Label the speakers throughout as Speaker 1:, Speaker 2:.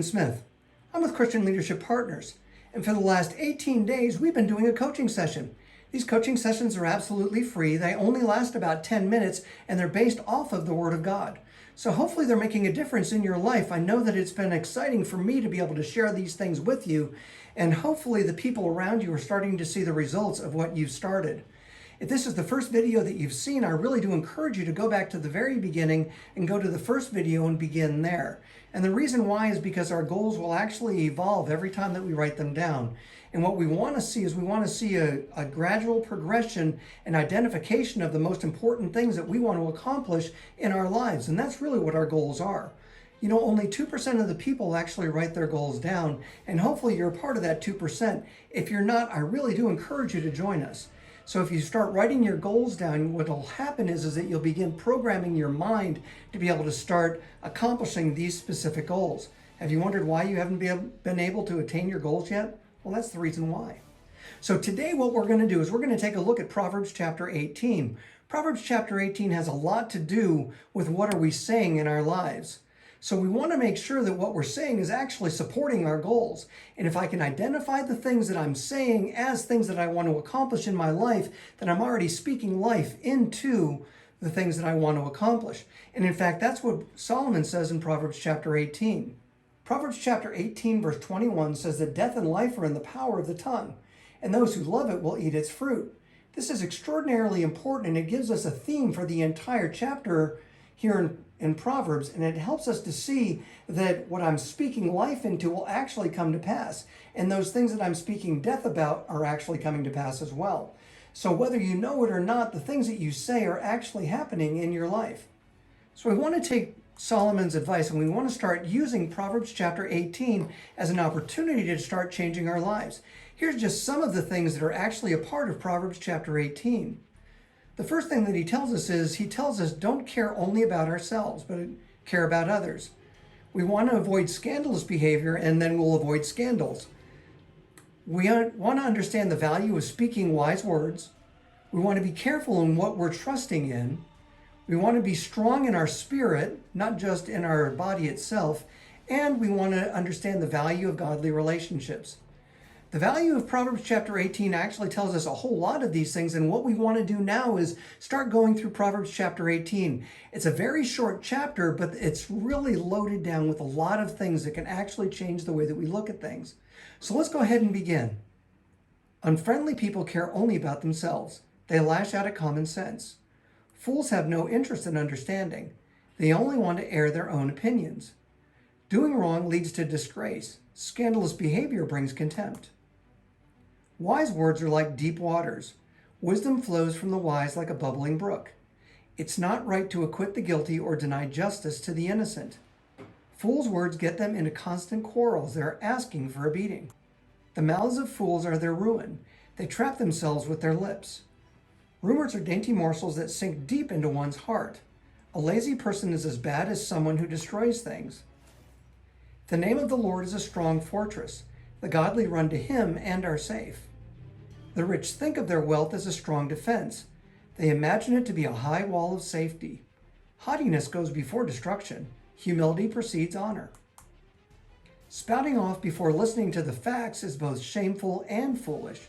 Speaker 1: Stephen Smith. I'm with Christian Leadership Partners, and for the last 18 days, we've been doing a coaching session. These coaching sessions are absolutely free. They only last about 10 minutes, and they're based off of the Word of God. So hopefully they're making a difference in your life. I know that it's been exciting for me to be able to share these things with you, and hopefully the people around you are starting to see the results of what you've started. If this is the first video that you've seen, I really do encourage you to go back to the very beginning and go to the first video and begin there. And the reason why is because our goals will actually evolve every time that we write them down. And what we want to see is we want to see a gradual progression and identification of the most important things that we want to accomplish in our lives. And that's really what our goals are. You know, only 2% of the people actually write their goals down. And hopefully you're a part of that 2%. If you're not, I really do encourage you to join us. So if you start writing your goals down, what will happen is that you'll begin programming your mind to be able to start accomplishing these specific goals. Have you wondered why you haven't been able to attain your goals yet? Well, that's the reason why. So today what we're going to do is we're going to take a look at Proverbs chapter 18. Proverbs chapter 18 has a lot to do with what are we saying in our lives. So we want to make sure that what we're saying is actually supporting our goals. And if I can identify the things that I'm saying as things that I want to accomplish in my life, then I'm already speaking life into the things that I want to accomplish. And in fact, that's what Solomon says in Proverbs chapter 18. Proverbs chapter 18 verse 21 says that death and life are in the power of the tongue, and those who love it will eat its fruit. This is extraordinarily important, and it gives us a theme for the entire chapter here in Proverbs, and it helps us to see that what I'm speaking life into will actually come to pass, and those things that I'm speaking death about are actually coming to pass as well. So whether you know it or not, the things that you say are actually happening in your life. So we want to take Solomon's advice, and we want to start using Proverbs chapter 18 as an opportunity to start changing our lives. Here's just some of the things that are actually a part of Proverbs chapter 18. The first thing that he tells us is, he tells us don't care only about ourselves, but care about others. We want to avoid scandalous behavior, and then we'll avoid scandals. We want to understand the value of speaking wise words. We want to be careful in what we're trusting in. We want to be strong in our spirit, not just in our body itself. And we want to understand the value of godly relationships. The value of Proverbs chapter 18 actually tells us a whole lot of these things, and what we want to do now is start going through Proverbs chapter 18. It's a very short chapter, but it's really loaded down with a lot of things that can actually change the way that we look at things. So let's go ahead and begin. Unfriendly people care only about themselves. They lash out at common sense. Fools have no interest in understanding. They only want to air their own opinions. Doing wrong leads to disgrace. Scandalous behavior brings contempt. Wise words are like deep waters. Wisdom flows from the wise like a bubbling brook. It's not right to acquit the guilty or deny justice to the innocent. Fools' words get them into constant quarrels. They're asking for a beating. The mouths of fools are their ruin. They trap themselves with their lips. Rumors are dainty morsels that sink deep into one's heart. A lazy person is as bad as someone who destroys things. The name of the Lord is a strong fortress. The godly run to him and are safe. The rich think of their wealth as a strong defense. They imagine it to be a high wall of safety. Haughtiness goes before destruction. Humility precedes honor. Spouting off before listening to the facts is both shameful and foolish.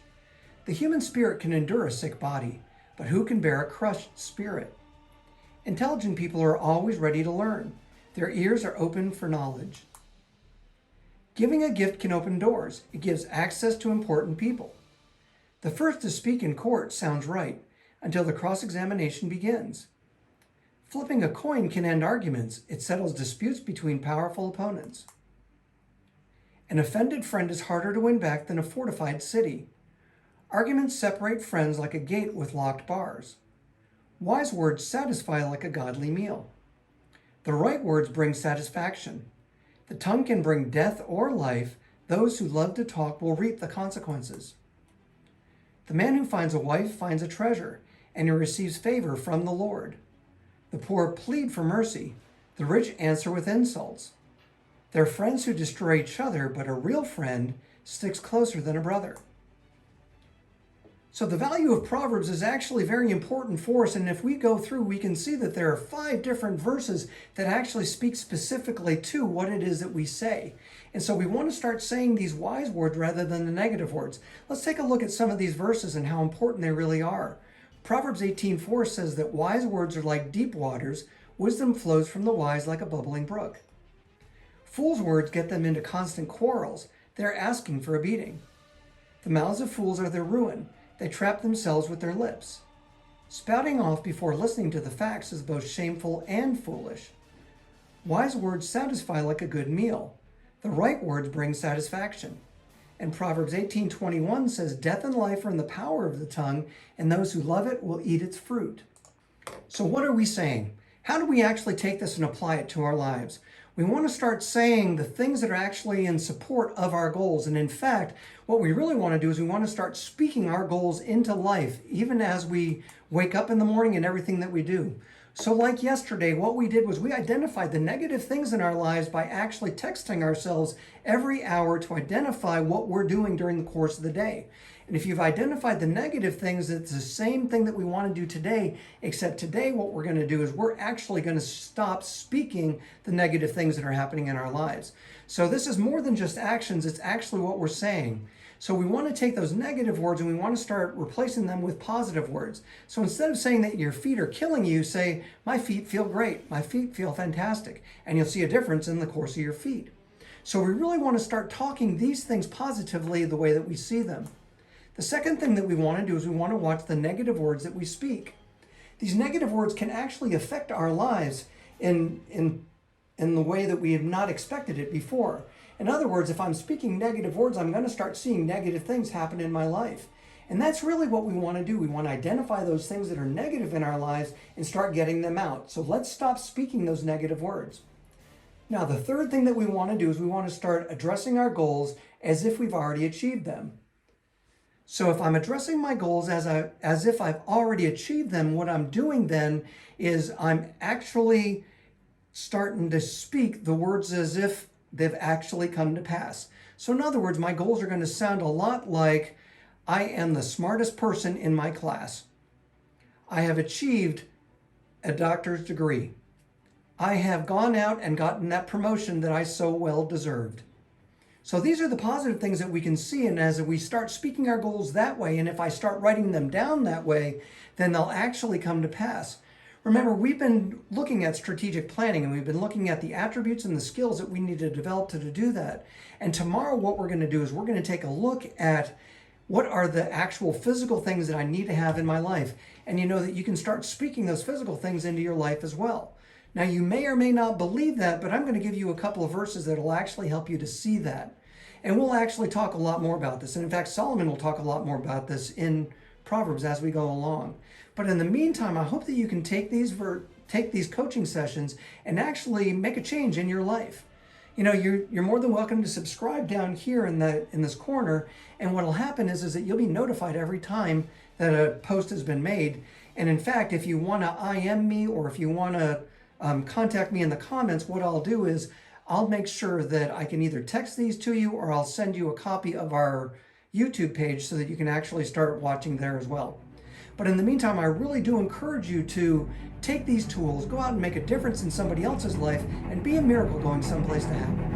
Speaker 1: The human spirit can endure a sick body, but who can bear a crushed spirit? Intelligent people are always ready to learn. Their ears are open for knowledge. Giving a gift can open doors. It gives access to important people. The first to speak in court sounds right until the cross-examination begins. Flipping a coin can end arguments. It settles disputes between powerful opponents. An offended friend is harder to win back than a fortified city. Arguments separate friends like a gate with locked bars. Wise words satisfy like a godly meal. The right words bring satisfaction. The tongue can bring death or life. Those who love to talk will reap the consequences. The man who finds a wife finds a treasure, and he receives favor from the Lord. The poor plead for mercy. The rich answer with insults. There are friends who destroy each other, but a real friend sticks closer than a brother. So the value of Proverbs is actually very important for us, and if we go through, we can see that there are 5 different verses that actually speak specifically to what it is that we say. And so we want to start saying these wise words rather than the negative words. Let's take a look at some of these verses and how important they really are. Proverbs 18:4 says that wise words are like deep waters, wisdom flows from the wise like a bubbling brook. Fools' words get them into constant quarrels. They're asking for a beating. The mouths of fools are their ruin. They trap themselves with their lips. Spouting off before listening to the facts is both shameful and foolish. Wise words satisfy like a good meal. The right words bring satisfaction. And Proverbs 18:21 says, death and life are in the power of the tongue, and those who love it will eat its fruit. So what are we saying? How do we actually take this and apply it to our lives? We want to start saying the things that are actually in support of our goals. And in fact, what we really want to do is we want to start speaking our goals into life, even as we wake up in the morning and everything that we do. So like yesterday, what we did was we identified the negative things in our lives by actually texting ourselves every hour to identify what we're doing during the course of the day. And if you've identified the negative things, it's the same thing that we want to do today, except today what we're going to do is we're actually going to stop speaking the negative things that are happening in our lives. So this is more than just actions, it's actually what we're saying. So we want to take those negative words and we want to start replacing them with positive words. So instead of saying that your feet are killing you, say, my feet feel great, my feet feel fantastic. And you'll see a difference in the course of your feet. So we really want to start talking these things positively the way that we see them. The second thing that we want to do is we want to watch the negative words that we speak. These negative words can actually affect our lives in the way that we have not expected it before. In other words, if I'm speaking negative words, I'm going to start seeing negative things happen in my life. And that's really what we want to do. We want to identify those things that are negative in our lives and start getting them out. So let's stop speaking those negative words. Now, the third thing that we want to do is we want to start addressing our goals as if we've already achieved them. So if I'm addressing my goals as if I've already achieved them, what I'm doing then is I'm actually starting to speak the words as if they've actually come to pass. So in other words, my goals are going to sound a lot like, I am the smartest person in my class. I have achieved a doctor's degree. I have gone out and gotten that promotion that I so well deserved. So these are the positive things that we can see, and as we start speaking our goals that way, and if I start writing them down that way, then they'll actually come to pass. Remember, we've been looking at strategic planning, and we've been looking at the attributes and the skills that we need to develop to do that. And tomorrow what we're going to do is we're going to take a look at what are the actual physical things that I need to have in my life. And you know that you can start speaking those physical things into your life as well. Now, you may or may not believe that, but I'm going to give you a couple of verses that will actually help you to see that. And we'll actually talk a lot more about this. And in fact, Solomon will talk a lot more about this in Proverbs as we go along. But in the meantime, I hope that you can take these coaching sessions and actually make a change in your life. You know, you're more than welcome to subscribe down here in this corner. And what will happen is that you'll be notified every time that a post has been made. And in fact, if you want to IM me or if you want to contact me in the comments, what I'll do is I'll make sure that I can either text these to you or I'll send you a copy of our YouTube page so that you can actually start watching there as well. But in the meantime, I really do encourage you to take these tools, go out and make a difference in somebody else's life, and be a miracle going someplace to happen.